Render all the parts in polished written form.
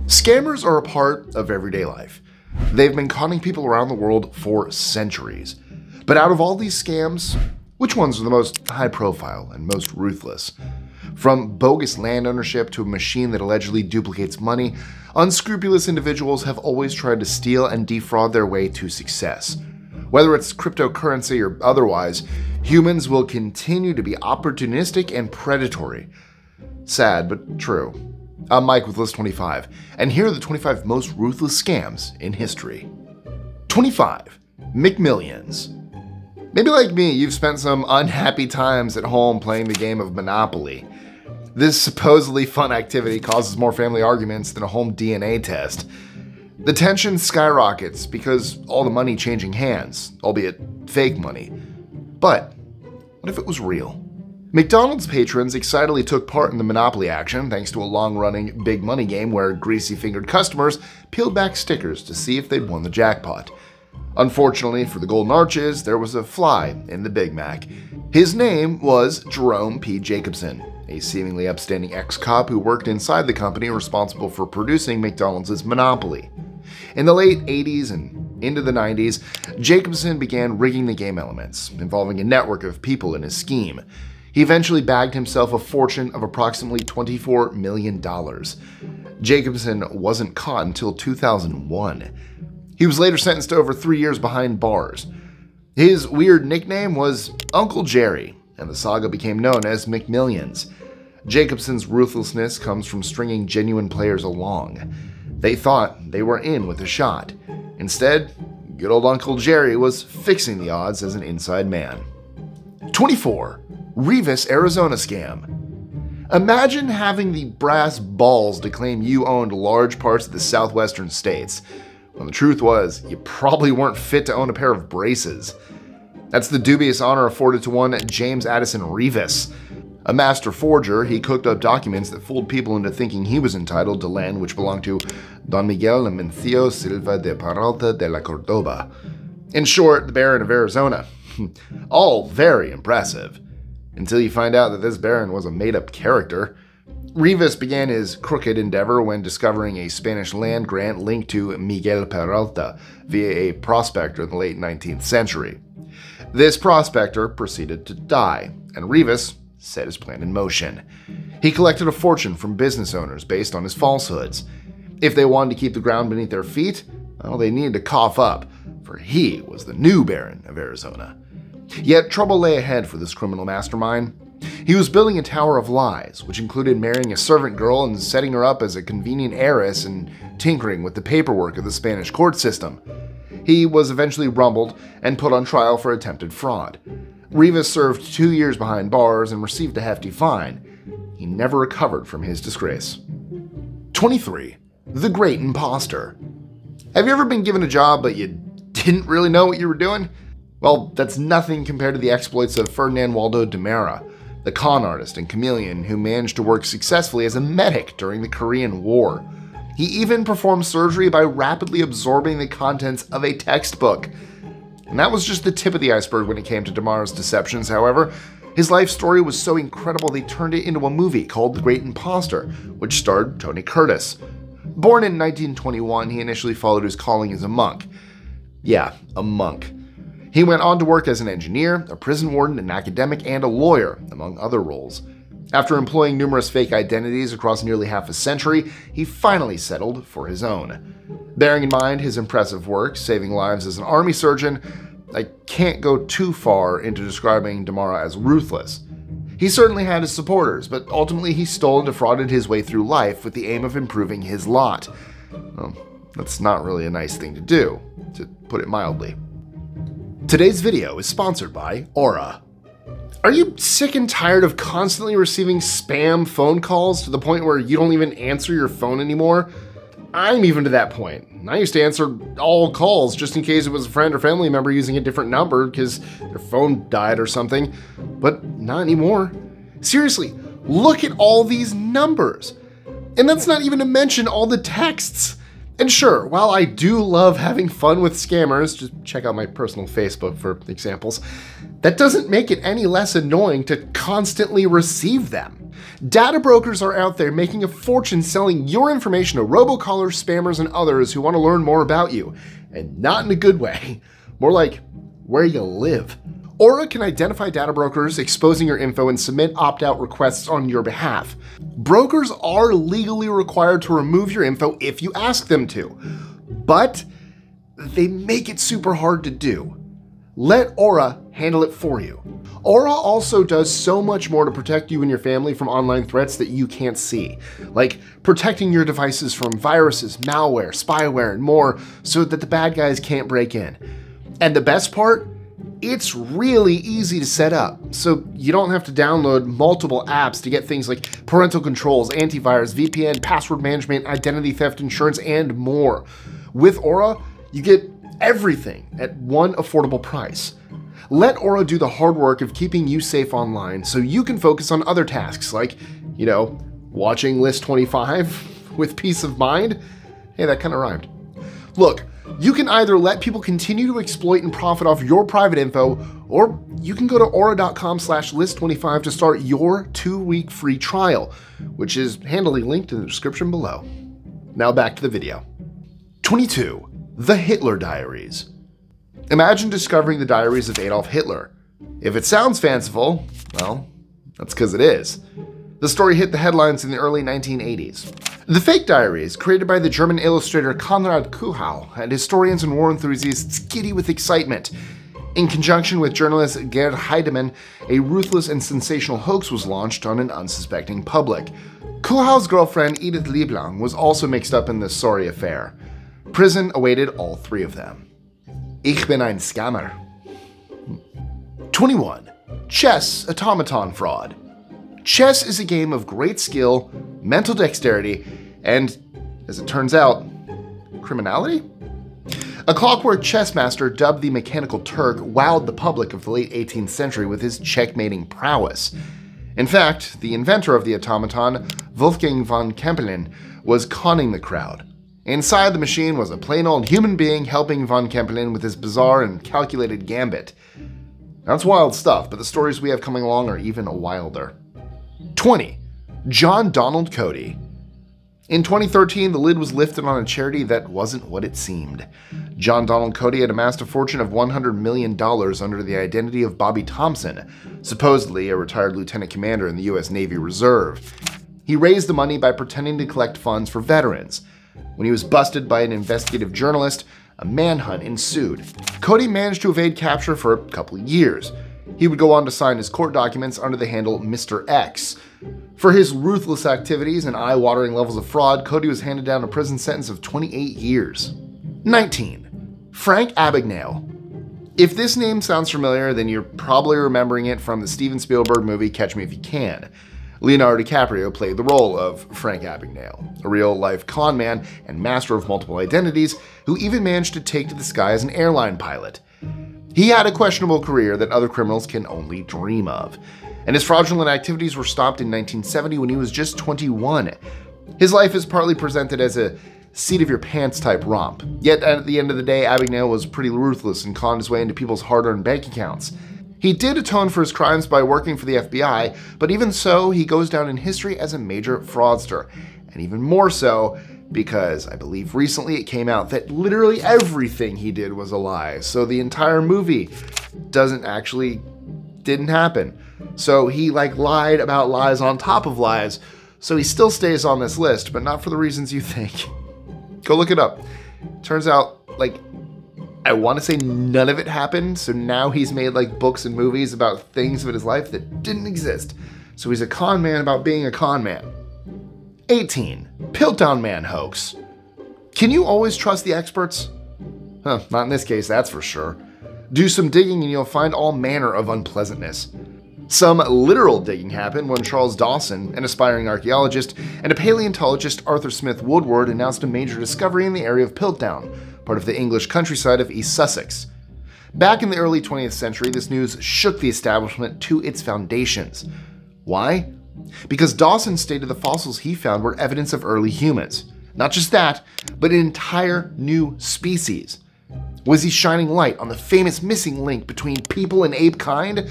Scammers are a part of everyday life. They've been conning people around the world for centuries. But out of all these scams, which ones are the most high profile and most ruthless? From bogus land ownership to a machine that allegedly duplicates money, unscrupulous individuals have always tried to steal and defraud their way to success. Whether it's cryptocurrency or otherwise, humans will continue to be opportunistic and predatory. Sad, but true. I'm Mike with List 25, and here are the 25 most ruthless scams in history. 25. McMillions. Maybe like me, you've spent some unhappy times at home playing the game of Monopoly. This supposedly fun activity causes more family arguments than a home DNA test. The tension skyrockets because all the money changing hands, albeit fake money. But what if it was real? McDonald's patrons excitedly took part in the Monopoly action thanks to a long-running big money game where greasy-fingered customers peeled back stickers to see if they'd won the jackpot. Unfortunately for the Golden Arches, there was a fly in the Big Mac. His name was Jerome P. Jacobson, a seemingly upstanding ex-cop who worked inside the company responsible for producing McDonald's Monopoly. In the late 80s and into the 90s, Jacobson began rigging the game elements, involving a network of people in his scheme. He eventually bagged himself a fortune of approximately $24 million. Jacobson wasn't caught until 2001. He was later sentenced to over 3 years behind bars. His weird nickname was Uncle Jerry, and the saga became known as McMillions. Jacobson's ruthlessness comes from stringing genuine players along. They thought they were in with a shot. Instead, good old Uncle Jerry was fixing the odds as an inside man. 24. Reavis Arizona scam. Imagine having the brass balls to claim you owned large parts of the southwestern states, when the truth was you probably weren't fit to own a pair of braces. That's the dubious honor afforded to one James Addison Reavis. A master forger, he cooked up documents that fooled people into thinking he was entitled to land which belonged to Don Miguel Mencio Silva de Peralta de la Cordoba. In short, the Baron of Arizona. All very impressive. Until you find out that this Baron was a made-up character. Reavis began his crooked endeavor when discovering a Spanish land grant linked to Miguel Peralta via a prospector in the late 19th century. This prospector proceeded to die, and Reavis set his plan in motion. He collected a fortune from business owners based on his falsehoods. If they wanted to keep the ground beneath their feet, well, they needed to cough up, for he was the new Baron of Arizona. Yet trouble lay ahead for this criminal mastermind. He was building a tower of lies, which included marrying a servant girl and setting her up as a convenient heiress and tinkering with the paperwork of the Spanish court system. He was eventually rumbled and put on trial for attempted fraud. Reavis served 2 years behind bars and received a hefty fine. He never recovered from his disgrace. 23. The Great Impostor. Have you ever been given a job but you didn't really know what you were doing? Well, that's nothing compared to the exploits of Ferdinand Waldo de Mera, the con artist and chameleon who managed to work successfully as a medic during the Korean War. He even performed surgery by rapidly absorbing the contents of a textbook. And that was just the tip of the iceberg when it came to de Mera's deceptions, however. His life story was so incredible they turned it into a movie called The Great Impostor, which starred Tony Curtis. Born in 1921, he initially followed his calling as a monk. Yeah, a monk. He went on to work as an engineer, a prison warden, an academic, and a lawyer, among other roles. After employing numerous fake identities across nearly half a century, he finally settled for his own. Bearing in mind his impressive work, saving lives as an army surgeon, I can't go too far into describing de Mera as ruthless. He certainly had his supporters, but ultimately he stole and defrauded his way through life with the aim of improving his lot. Well, that's not really a nice thing to do, to put it mildly. Today's video is sponsored by Aura. Are you sick and tired of constantly receiving spam phone calls to the point where you don't even answer your phone anymore? I'm even to that point. I used to answer all calls just in case it was a friend or family member using a different number because their phone died or something, but not anymore. Seriously, look at all these numbers. And that's not even to mention all the texts. And sure, while I do love having fun with scammers, just check out my personal Facebook for examples, that doesn't make it any less annoying to constantly receive them. Data brokers are out there making a fortune selling your information to robocallers, spammers, and others who want to learn more about you. And not in a good way, more like where you live. Aura can identify data brokers exposing your info and submit opt-out requests on your behalf. Brokers are legally required to remove your info if you ask them to, but they make it super hard to do. Let Aura handle it for you. Aura also does so much more to protect you and your family from online threats that you can't see, like protecting your devices from viruses, malware, spyware, and more so that the bad guys can't break in. And the best part? It's really easy to set up, so you don't have to download multiple apps to get things like parental controls, antivirus, VPN, password management, identity theft insurance, and more. With Aura, you get everything at one affordable price. Let Aura do the hard work of keeping you safe online so you can focus on other tasks like, watching List 25 with peace of mind. Hey, that kind of rhymed. Look, you can either let people continue to exploit and profit off your private info, or you can go to aura.com/list25 to start your 2-week free trial, which is handily linked in the description below. Now back to the video. 22. The Hitler Diaries. Imagine discovering the diaries of Adolf Hitler. If it sounds fanciful, well, that's because it is. The story hit the headlines in the early 1980s. The fake diaries, created by the German illustrator Konrad Kuhau, had historians and war enthusiasts giddy with excitement. In conjunction with journalist Gerd Heidemann, a ruthless and sensational hoax was launched on an unsuspecting public. Kuhau's girlfriend Edith Lieblang was also mixed up in this sorry affair. Prison awaited all 3 of them. Ich bin ein Scammer. 21. Chess automaton fraud. Chess is a game of great skill, mental dexterity, and, as it turns out, criminality? A clockwork chess master dubbed the Mechanical Turk wowed the public of the late 18th century with his checkmating prowess. In fact, the inventor of the automaton, Wolfgang von Kempelen, was conning the crowd. Inside the machine was a plain old human being helping von Kempelen with his bizarre and calculated gambit. That's wild stuff, but the stories we have coming along are even wilder. 20. John Donald Cody. In 2013, the lid was lifted on a charity that wasn't what it seemed. John Donald Cody had amassed a fortune of $100 million under the identity of Bobby Thompson, supposedly a retired lieutenant commander in the U.S. Navy Reserve. He raised the money by pretending to collect funds for veterans. When he was busted by an investigative journalist, a manhunt ensued. Cody managed to evade capture for a couple of years. He would go on to sign his court documents under the handle Mr. X. For his ruthless activities and eye-watering levels of fraud, Cody was handed down a prison sentence of 28 years. 19. Frank Abagnale. If this name sounds familiar, then you're probably remembering it from the Steven Spielberg movie Catch Me If You Can. Leonardo DiCaprio played the role of Frank Abagnale, a real-life con man and master of multiple identities who even managed to take to the sky as an airline pilot. He had a questionable career that other criminals can only dream of, and his fraudulent activities were stopped in 1970 when he was just 21. His life is partly presented as a seat-of-your-pants type romp, yet at the end of the day, Abagnale was pretty ruthless and conned his way into people's hard-earned bank accounts. He did atone for his crimes by working for the FBI, but even so, he goes down in history as a major fraudster, and even more so because I believe recently it came out that literally everything he did was a lie, so the entire movie didn't happen. So he lied about lies on top of lies, so he still stays on this list, but not for the reasons you think. Go look it up. Turns out, I want to say none of it happened, so now he's made books and movies about things of his life that didn't exist. So he's a con man about being a con man. 18. Piltdown Man hoax. Can you always trust the experts? Not in this case, that's for sure. Do some digging and you'll find all manner of unpleasantness. Some literal digging happened when Charles Dawson, an aspiring archaeologist, and a paleontologist Arthur Smith Woodward announced a major discovery in the area of Piltdown, part of the English countryside of East Sussex. Back in the early 20th century, this news shook the establishment to its foundations. Why? Because Dawson stated the fossils he found were evidence of early humans. Not just that, but an entire new species. Was he shining light on the famous missing link between people and ape kind?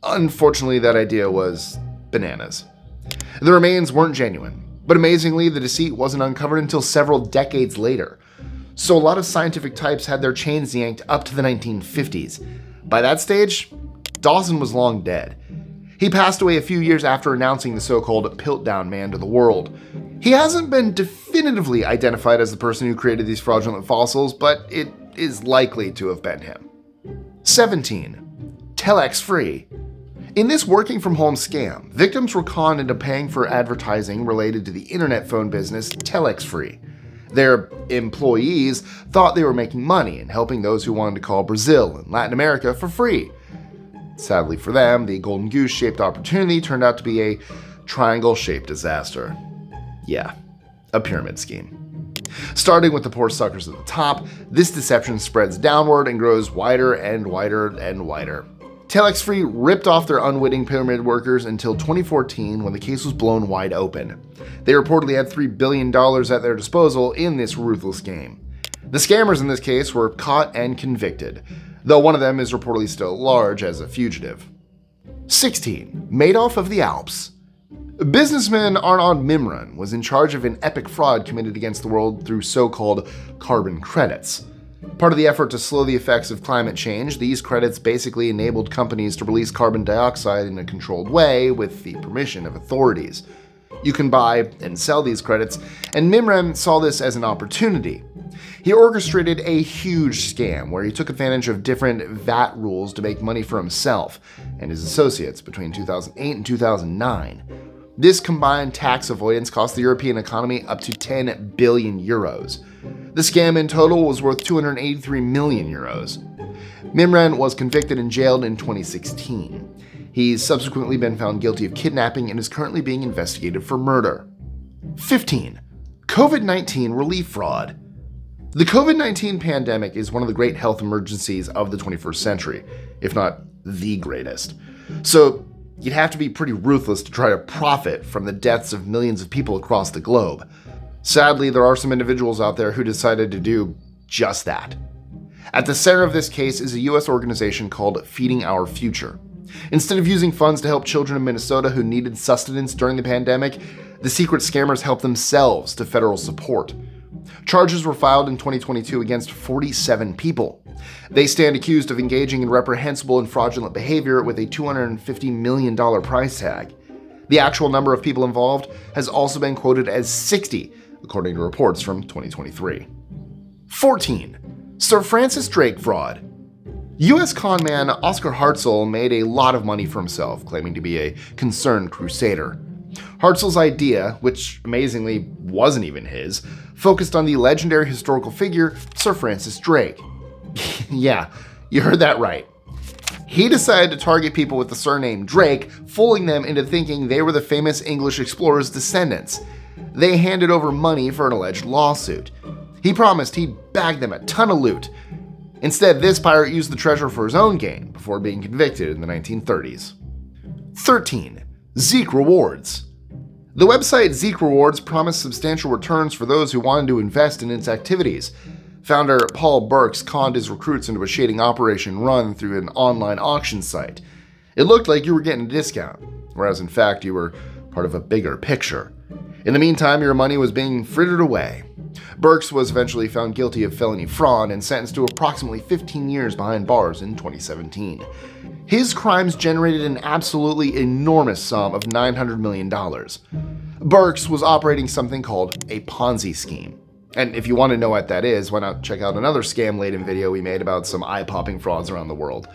Unfortunately, that idea was bananas. The remains weren't genuine, but amazingly, the deceit wasn't uncovered until several decades later. So a lot of scientific types had their chains yanked up to the 1950s. By that stage, Dawson was long dead. He passed away a few years after announcing the so-called Piltdown Man to the world. He hasn't been definitively identified as the person who created these fraudulent fossils, but it is likely to have been him. 17. TelexFree. In this working from home scam, victims were conned into paying for advertising related to the internet phone business TelexFree. Their employees thought they were making money and helping those who wanted to call Brazil and Latin America for free. Sadly for them, the golden goose-shaped opportunity turned out to be a triangle-shaped disaster. Yeah, a pyramid scheme. Starting with the poor suckers at the top, this deception spreads downward and grows wider and wider and wider. TelexFree ripped off their unwitting pyramid workers until 2014 when the case was blown wide open. They reportedly had $3 billion at their disposal in this ruthless game. The scammers in this case were caught and convicted, though one of them is reportedly still at large as a fugitive. 16. Madoff of the Alps. Businessman Arnaud Mimran was in charge of an epic fraud committed against the world through so-called carbon credits. Part of the effort to slow the effects of climate change, these credits basically enabled companies to release carbon dioxide in a controlled way with the permission of authorities. You can buy and sell these credits, and Mimran saw this as an opportunity. He orchestrated a huge scam where he took advantage of different VAT rules to make money for himself and his associates between 2008 and 2009. This combined tax avoidance cost the European economy up to 10 billion euros. The scam in total was worth 283 million euros. Mimran was convicted and jailed in 2016. He's subsequently been found guilty of kidnapping and is currently being investigated for murder. 15. COVID-19 relief fraud. The COVID-19 pandemic is one of the great health emergencies of the 21st century, if not the greatest. So you'd have to be pretty ruthless to try to profit from the deaths of millions of people across the globe. Sadly, there are some individuals out there who decided to do just that. At the center of this case is a US organization called Feeding Our Future. Instead of using funds to help children in Minnesota who needed sustenance during the pandemic, the secret scammers helped themselves to federal support. Charges were filed in 2022 against 47 people. They stand accused of engaging in reprehensible and fraudulent behavior with a $250 million price tag. The actual number of people involved has also been quoted as 60, according to reports from 2023. 14. Sir Francis Drake fraud. US con man Oscar Hartzell made a lot of money for himself, claiming to be a concerned crusader. Hartzell's idea, which amazingly wasn't even his, focused on the legendary historical figure Sir Francis Drake. Yeah, you heard that right. He decided to target people with the surname Drake, fooling them into thinking they were the famous English explorer's descendants. They handed over money for an alleged lawsuit. He promised he'd bag them a ton of loot. Instead, this pirate used the treasure for his own gain before being convicted in the 1930s. 13. ZeekRewards. The website ZeekRewards promised substantial returns for those who wanted to invest in its activities. Founder Paul Burks conned his recruits into a shading operation run through an online auction site. It looked like you were getting a discount, whereas in fact you were part of a bigger picture. In the meantime, your money was being frittered away. Burks was eventually found guilty of felony fraud and sentenced to approximately 15 years behind bars in 2017. His crimes generated an absolutely enormous sum of $900 million. Burks was operating something called a Ponzi scheme. And if you want to know what that is, why not check out another scam-laden video we made about some eye-popping frauds around the world.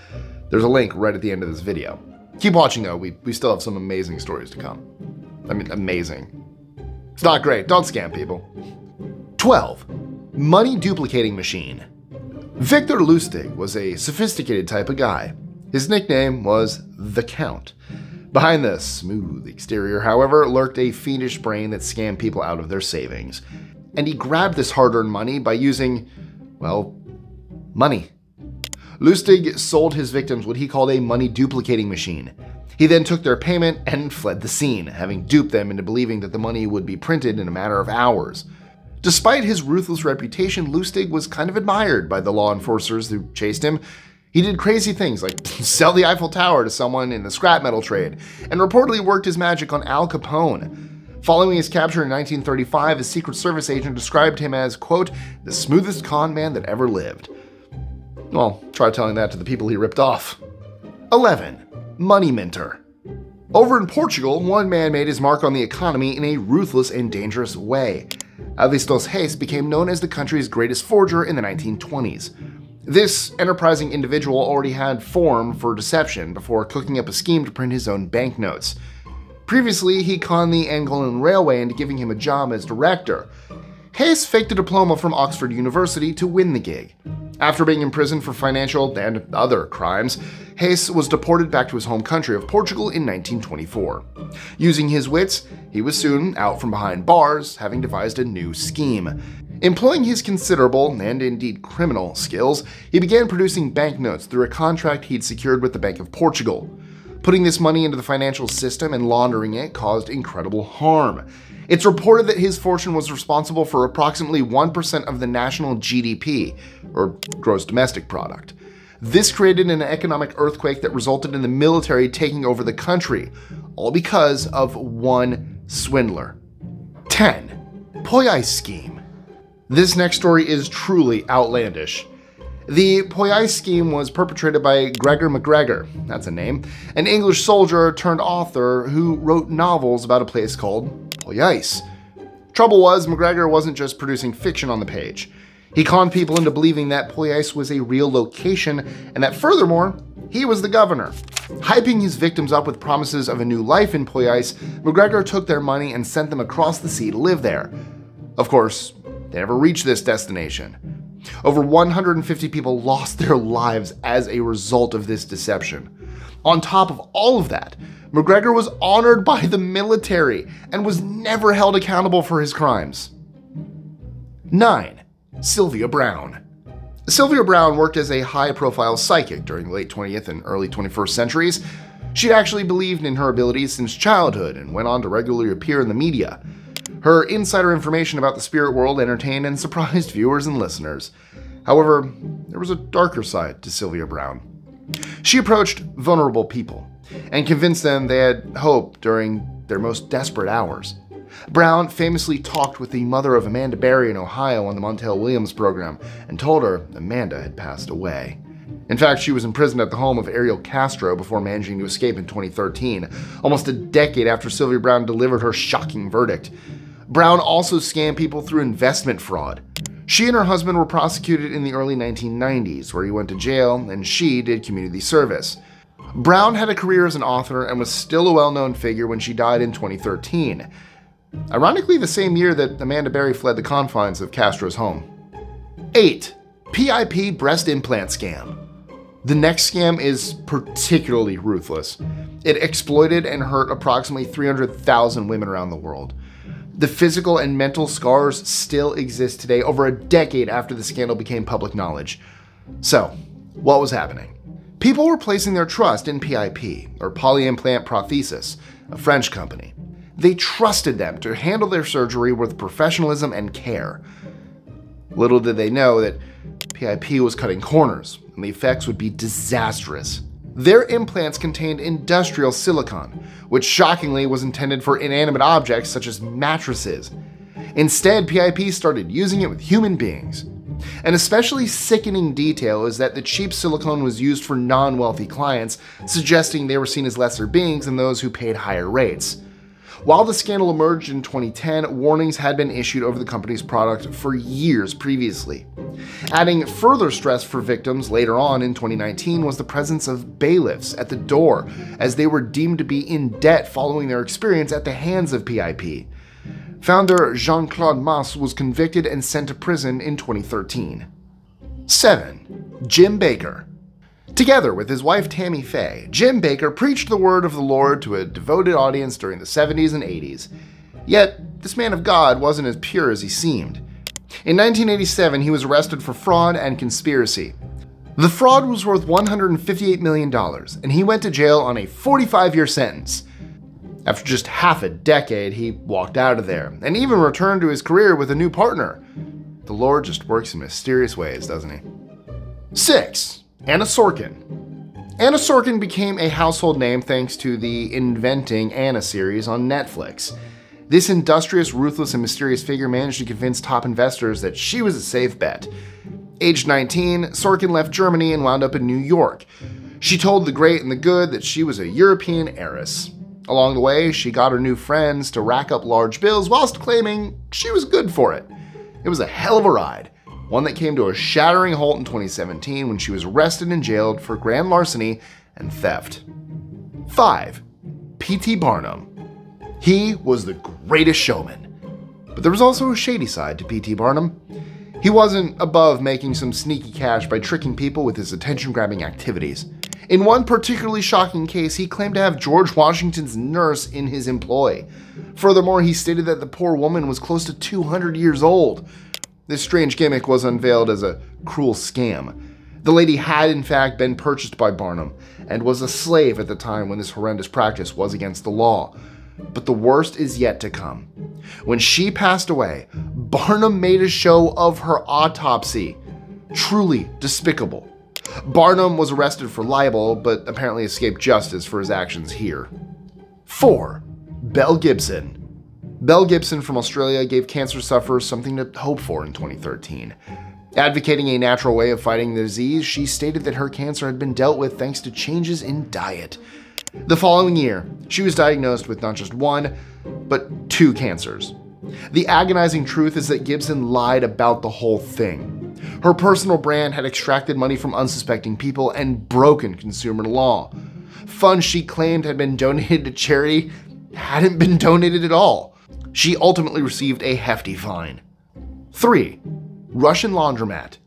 There's a link right at the end of this video. Keep watching though, we still have some amazing stories to come. I mean, amazing. It's not great, don't scam people. 12. Money duplicating machine. Victor Lustig was a sophisticated type of guy. His nickname was The Count. Behind the smooth exterior, however, lurked a fiendish brain that scammed people out of their savings. And he grabbed this hard-earned money by using, well, money. Lustig sold his victims what he called a money duplicating machine. He then took their payment and fled the scene, having duped them into believing that the money would be printed in a matter of hours. Despite his ruthless reputation, Lustig was kind of admired by the law enforcers who chased him. He did crazy things like sell the Eiffel Tower to someone in the scrap metal trade, and reportedly worked his magic on Al Capone. Following his capture in 1935, a Secret Service agent described him as, quote, the smoothest con man that ever lived. Well, try telling that to the people he ripped off. 11. Money minter. Over in Portugal, one man made his mark on the economy in a ruthless and dangerous way. Avistos Reis became known as the country's greatest forger in the 1920s. This enterprising individual already had form for deception before cooking up a scheme to print his own banknotes. Previously, he conned the Angolan Railway into giving him a job as director. Reis faked a diploma from Oxford University to win the gig. After being imprisoned for financial and other crimes, Reis was deported back to his home country of Portugal in 1924. Using his wits, he was soon out from behind bars, having devised a new scheme. Employing his considerable, and indeed criminal, skills, he began producing banknotes through a contract he'd secured with the Bank of Portugal. Putting this money into the financial system and laundering it caused incredible harm. It's reported that his fortune was responsible for approximately 1% of the national GDP, or gross domestic product. This created an economic earthquake that resulted in the military taking over the country, all because of one swindler. 10. Poyais scheme. This next story is truly outlandish. The Poyais scheme was perpetrated by Gregor MacGregor, that's a name, an English soldier turned author who wrote novels about a place called Poyais. Trouble was, MacGregor wasn't just producing fiction on the page. He conned people into believing that Poyais was a real location and that furthermore, he was the governor. Hyping his victims up with promises of a new life in Poyais, MacGregor took their money and sent them across the sea to live there. Of course, they never reached this destination. Over 150 people lost their lives as a result of this deception. On top of all of that, MacGregor was honored by the military and was never held accountable for his crimes. 9. Sylvia Browne. Sylvia Browne worked as a high-profile psychic during the late 20th and early 21st centuries. She'd actually believed in her abilities since childhood and went on to regularly appear in the media. Her insider information about the spirit world entertained and surprised viewers and listeners. However, there was a darker side to Sylvia Browne. She approached vulnerable people and convinced them they had hope during their most desperate hours. Browne famously talked with the mother of Amanda Berry in Ohio on the Montel Williams program and told her Amanda had passed away. In fact, she was imprisoned at the home of Ariel Castro before managing to escape in 2013, almost a decade after Sylvia Browne delivered her shocking verdict. Browne also scammed people through investment fraud. She and her husband were prosecuted in the early 1990s, where he went to jail and she did community service. Browne had a career as an author and was still a well-known figure when she died in 2013. Ironically, the same year that Amanda Berry fled the confines of Castro's home. 8. PIP breast implant scam. The next scam is particularly ruthless. It exploited and hurt approximately 300,000 women around the world. The physical and mental scars still exist today, over a decade after the scandal became public knowledge. So, what was happening? People were placing their trust in PIP, or polyimplant prothesis, a French company. They trusted them to handle their surgery with professionalism and care. Little did they know that PIP was cutting corners, and the effects would be disastrous. Their implants contained industrial silicone, which shockingly was intended for inanimate objects such as mattresses. Instead, PIP started using it with human beings. An especially sickening detail is that the cheap silicone was used for non-wealthy clients, suggesting they were seen as lesser beings than those who paid higher rates. While the scandal emerged in 2010, warnings had been issued over the company's product for years previously. Adding further stress for victims later on in 2019 was the presence of bailiffs at the door, as they were deemed to be in debt following their experience at the hands of PIP. Founder Jean-Claude Mas was convicted and sent to prison in 2013. 7. Jim Bakker. Together with his wife Tammy Faye, Jim Bakker preached the word of the Lord to a devoted audience during the 70s and 80s. Yet, this man of God wasn't as pure as he seemed. In 1987, he was arrested for fraud and conspiracy. The fraud was worth $158 million, and he went to jail on a 45-year sentence. After just half a decade, he walked out of there, and even returned to his career with a new partner. The Lord just works in mysterious ways, doesn't he? 6. Anna Sorokin. Anna Sorokin became a household name thanks to the Inventing Anna series on Netflix. This industrious, ruthless, and mysterious figure managed to convince top investors that she was a safe bet. Aged 19, Sorokin left Germany and wound up in New York. She told the great and the good that she was a European heiress. Along the way, she got her new friends to rack up large bills whilst claiming she was good for it. It was a hell of a ride, one that came to a shattering halt in 2017 when she was arrested and jailed for grand larceny and theft. 5. P.T. Barnum. He was the greatest showman. But there was also a shady side to P.T. Barnum. He wasn't above making some sneaky cash by tricking people with his attention-grabbing activities. In one particularly shocking case, he claimed to have George Washington's nurse in his employ. Furthermore, he stated that the poor woman was close to 200 years old. This strange gimmick was unveiled as a cruel scam. The lady had in fact been purchased by Barnum and was a slave at the time when this horrendous practice was against the law. But the worst is yet to come. When she passed away, Barnum made a show of her autopsy. Truly despicable. Barnum was arrested for libel, but apparently escaped justice for his actions here. 4. Belle Gibson. Belle Gibson from Australia gave cancer sufferers something to hope for in 2013. Advocating a natural way of fighting the disease, she stated that her cancer had been dealt with thanks to changes in diet. The following year, she was diagnosed with not just one, but 2 cancers. The agonizing truth is that Gibson lied about the whole thing. Her personal brand had extracted money from unsuspecting people and broken consumer law. Funds she claimed had been donated to charity hadn't been donated at all. She ultimately received a hefty fine. 3. Russian Laundromat.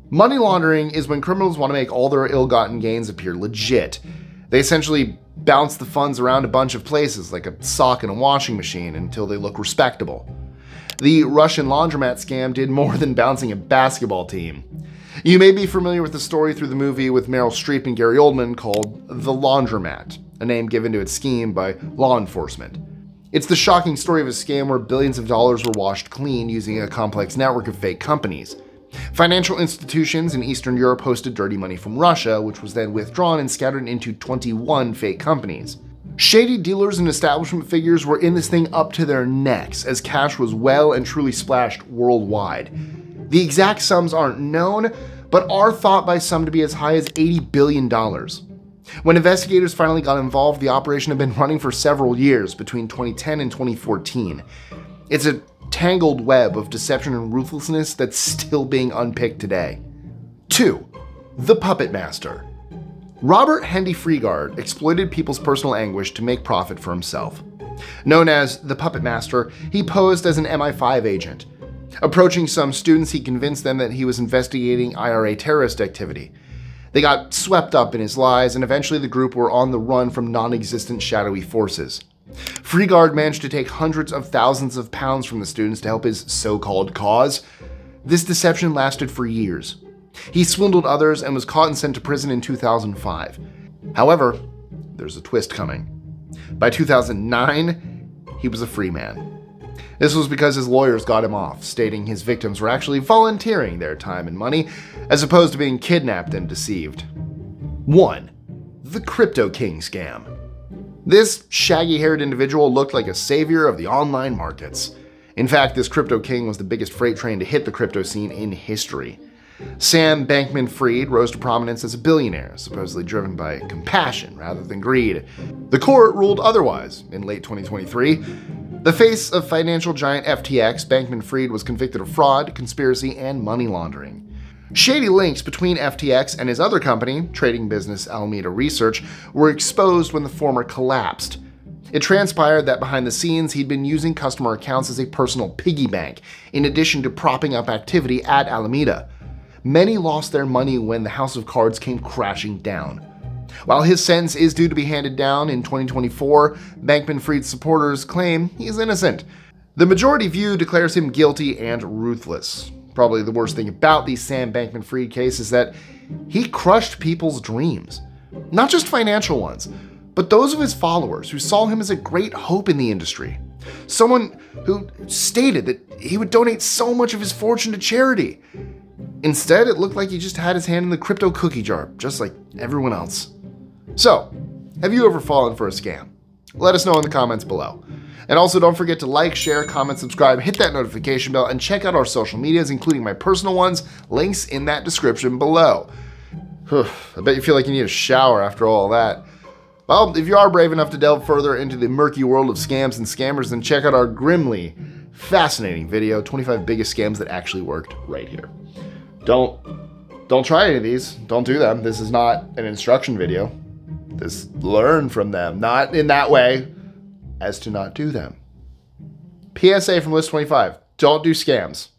Money laundering is when criminals want to make all their ill-gotten gains appear legit. They essentially bounce the funds around a bunch of places like a sock and a washing machine until they look respectable. The Russian Laundromat scam did more than bouncing a basketball team. You may be familiar with the story through the movie with Meryl Streep and Gary Oldman called The Laundromat, a name given to its scheme by law enforcement. It's the shocking story of a scam where billions of dollars were washed clean using a complex network of fake companies. Financial institutions in Eastern Europe hosted dirty money from Russia, which was then withdrawn and scattered into 21 fake companies. Shady dealers and establishment figures were in this thing up to their necks, as cash was well and truly splashed worldwide. The exact sums aren't known, but are thought by some to be as high as $80 billion. When investigators finally got involved, the operation had been running for several years, between 2010 and 2014. It's a tangled web of deception and ruthlessness that's still being unpicked today. 2. The Puppet Master. Robert Hendy Freegard exploited people's personal anguish to make profit for himself. Known as the Puppet Master, he posed as an MI5 agent. Approaching some students, he convinced them that he was investigating IRA terrorist activity. They got swept up in his lies, and eventually the group were on the run from non-existent shadowy forces. Freegard managed to take hundreds of thousands of pounds from the students to help his so-called cause. This deception lasted for years. He swindled others and was caught and sent to prison in 2005. However, there's a twist coming. By 2009, he was a free man. This was because his lawyers got him off, stating his victims were actually volunteering their time and money, as opposed to being kidnapped and deceived. 1. The Crypto King Scam. This shaggy-haired individual looked like a savior of the online markets. In fact, this crypto king was the biggest freight train to hit the crypto scene in history. Sam Bankman-Fried rose to prominence as a billionaire, supposedly driven by compassion rather than greed. The court ruled otherwise in late 2023. The face of financial giant FTX, Bankman-Fried was convicted of fraud, conspiracy, and money laundering. Shady links between FTX and his other company, trading business Alameda Research, were exposed when the former collapsed. It transpired that behind the scenes, he'd been using customer accounts as a personal piggy bank, in addition to propping up activity at Alameda. Many lost their money when the house of cards came crashing down. While his sentence is due to be handed down in 2024, Bankman-Fried's supporters claim he is innocent. The majority view declares him guilty and ruthless. Probably the worst thing about the Sam Bankman-Fried case is that he crushed people's dreams. Not just financial ones, but those of his followers who saw him as a great hope in the industry. Someone who stated that he would donate so much of his fortune to charity. Instead, it looked like he just had his hand in the crypto cookie jar, just like everyone else. So, have you ever fallen for a scam? Let us know in the comments below. And also don't forget to like, share, comment, subscribe, hit that notification bell, and check out our social medias, including my personal ones, links in that description below. I bet you feel like you need a shower after all that. Well, if you are brave enough to delve further into the murky world of scams and scammers, then check out our grimly fascinating video, 25 biggest scams that actually worked, right here. Don't try any of these. Don't do them. This is not an instruction video. Just learn from them. Not in that way as to not do them. PSA from list 25. Don't do scams.